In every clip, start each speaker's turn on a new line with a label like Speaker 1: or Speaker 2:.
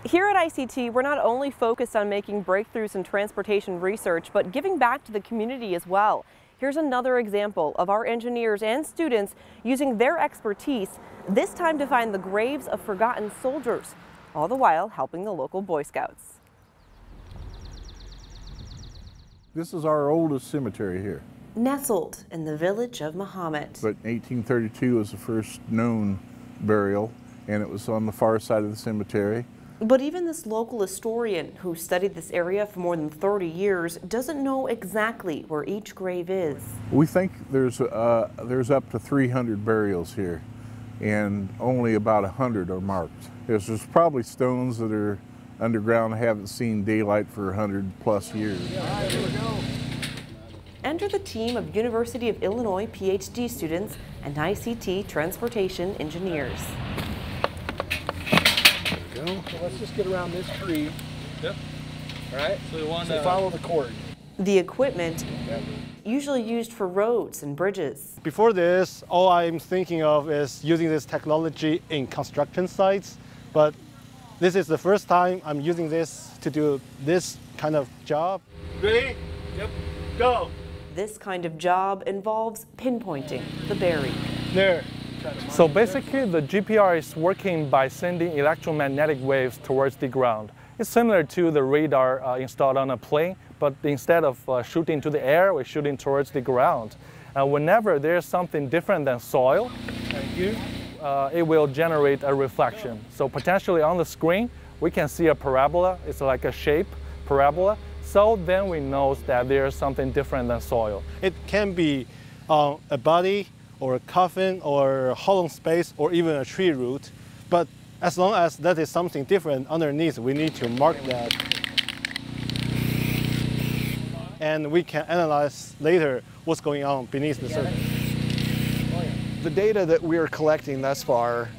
Speaker 1: Here at ICT, we're not only focused on making breakthroughs in transportation research, but giving back to the community as well. Here's another example of our engineers and students using their expertise, this time to find the graves of forgotten soldiers, all the while helping the local Boy Scouts.
Speaker 2: This is our oldest cemetery here.
Speaker 1: Nestled in the village of Mahomet.
Speaker 2: But 1832 was the first known burial, and it was on the far side of the cemetery.
Speaker 1: But even this local historian who studied this area for more than 30 years doesn't know exactly where each grave is.
Speaker 2: We think there's up to 300 burials here, and only about 100 are marked. There's probably stones that are underground, haven't seen daylight for 100+ years.
Speaker 1: Yeah, here we go. Enter the team of University of Illinois Ph.D. students and ICT transportation engineers.
Speaker 3: So let's just get around this tree.
Speaker 4: Yep.
Speaker 3: All right?
Speaker 4: So we want
Speaker 3: to follow the cord.
Speaker 1: The equipment usually used for roads and bridges.
Speaker 5: Before this, all I'm thinking of is using this technology in construction sites, but this is the first time I'm using this to do this kind of job.
Speaker 4: Ready? Yep. Go.
Speaker 1: This kind of job involves pinpointing the buried.
Speaker 5: There.
Speaker 6: So basically, the GPR is working by sending electromagnetic waves towards the ground. It's similar to the radar installed on a plane, but instead of shooting to the air, we're shooting towards the ground. Whenever there's something different than soil, it will generate a reflection. So potentially on the screen, we can see a parabola. It's like a shape parabola. So then we know that there's something different than soil.
Speaker 5: It can be a body, or a coffin, or a hollow space, or even a tree root. But as long as that is something different underneath, we need to mark that. And we can analyze later what's going on beneath the surface.
Speaker 7: The data that we are collecting thus far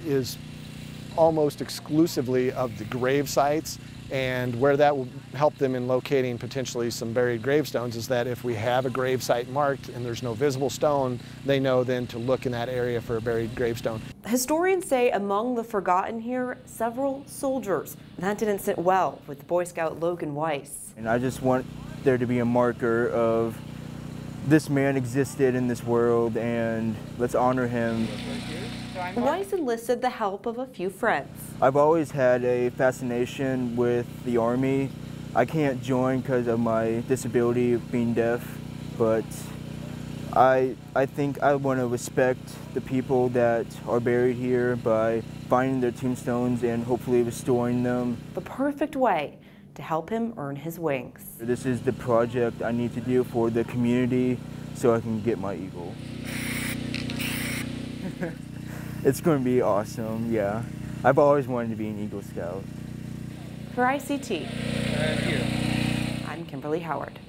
Speaker 7: is almost exclusively of the grave sites, and where that will help them in locating potentially some buried gravestones is that if we have a grave site marked and there's no visible stone, they know then to look in that area for a buried gravestone.
Speaker 1: Historians say among the forgotten here, several soldiers. That didn't sit well with Boy Scout Logan Weiss.
Speaker 8: And I just want there to be a marker of this man existed in this world, and let's honor him.
Speaker 1: Weiss enlisted the help of a few friends.
Speaker 8: I've always had a fascination with the Army. I can't join because of my disability of being deaf, but I think I want to respect the people that are buried here by finding their tombstones and hopefully restoring them.
Speaker 1: The perfect way to help him earn his wings.
Speaker 8: This is the project I need to do for the community so I can get my eagle. It's going to be awesome, yeah. I've always wanted to be an Eagle Scout.
Speaker 1: For ICT, I'm Kimberly Howard.